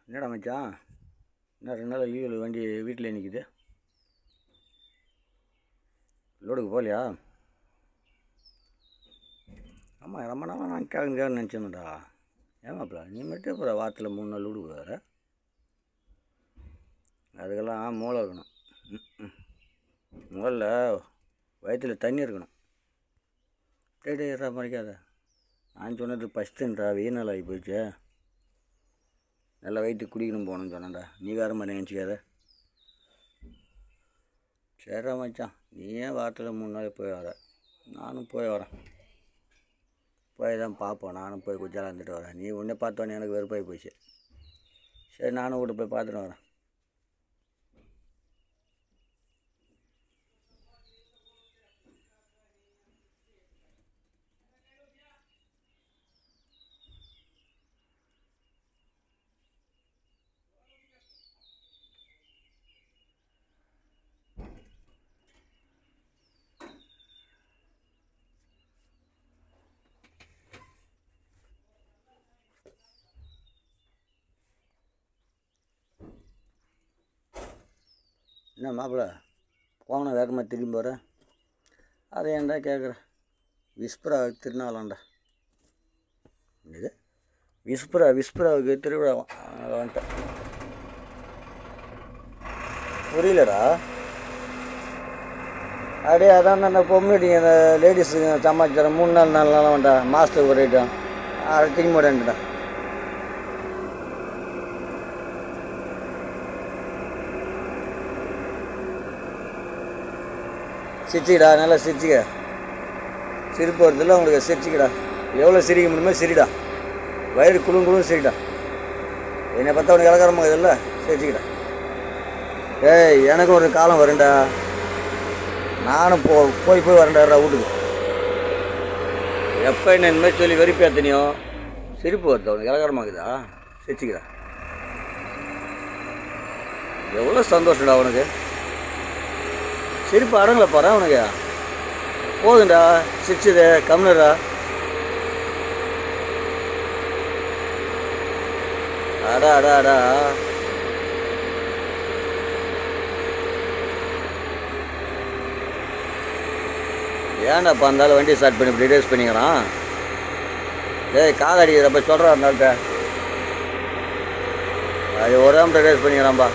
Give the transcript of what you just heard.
என்னடா மச்சான், என்ன 2 நாள் லீவில் வண்டி வீட்டில் நிற்கிது? லோடுக்கு போகலையா? ஆமாம், ரொம்ப நாளாக நான் கேட்கணுன்னு நினச்சேன்டா. ஏமாப்ல நீ மட்டும் அப்புறம் வாரத்தில் 3 நாள் லோடுக்கு வேறு. அதுக்கெல்லாம் மூளை இருக்கணும். முதல்ல வயிற்றில் தண்ணி இருக்கணும். டே மறைக்காத. நான் சொன்னது ஃபஸ்ட்டுன்றா, வெயில் நாள் ஆகி போயிடுச்சு. நல்லா வயிற்றுக்கு குடிக்கணும் போகணுன்னு சொன்னேன்டா. நீ வேறு மாதிரி நினச்சிக்காத. சரிடா மச்சான், நீ ஏன் வாரத்தில் 3 நாள் போய் வர? நானும் போய் வரேன். போய் தான் பார்ப்போம். நானும் போய் குஜாலா இருந்துட்டு வரேன். நீ உன்னை பார்த்தோன்னே எனக்கு வெறுப்பாகி போச்சு. சரி, நானும் வீட்டு போய் பார்த்துட்டு வரேன். என்ன மாப்பிள்ள, போகணும் வேகமாக திரும்பி போகிறேன். அதை ஏன்டா கேட்குறேன்? விஸ்பராவுக்கு திருநாளாண்டா. இது விஸ்பராவுக்கு திருவிழா வந்துட்டேன். புரியலடா. அப்படியே அதான் அந்த பொம்மைடிங்க, அந்த லேடிஸுங்க சமாச்சாரம் 3 நாள் 4 நாளாக வேண்டா. மாதத்துக்கு ஒரு ஐட்டம் அதை திரும்பி விடேன்டா. சிரிச்சிக்கடா, நல்லா சிரிச்சிக்க. சிரிப்பு வருதில்ல உங்களுக்கு, சிரிச்சிக்கடா. எவ்வளோ சிரிக்க முடியுமோ சிரிடா. வயிறு குழுங்குழும் சிரிடா. என்னை பார்த்தா உனக்கு இலக்காரமாக இதில்ல, சிரிச்சிக்கடா. ஏய், எனக்கும் ஒரு காலம் வரும்டா. நானும் போய் வரேன்டா வீட்டுக்கு. எப்போ என்ன இனிமேல் சொல்லி வெறுப்பேத்தனியோ சிரிப்பு வருதா உனக்கு, இலக்காரமாகுதா? சிரிச்சிக்கடா. எவ்வளோ சந்தோஷம்டா உனக்கு. சிரிப்பு அடங்கலை பாரு உனக்கு. போதுண்டா சிரிச்சது, கம்னரா. அடா ஏன்டாப்பா இருந்தாலும் வண்டி ஸ்டார்ட் பண்ணி இப்படி ரேஸ் பண்ணிக்கிறான்? டேய், கால் அடிக்கிறப்ப சொல்கிறா இருந்தால்கிட்ட அது ஒரு ரேஸ் பண்ணிக்கிறான்ப்பா.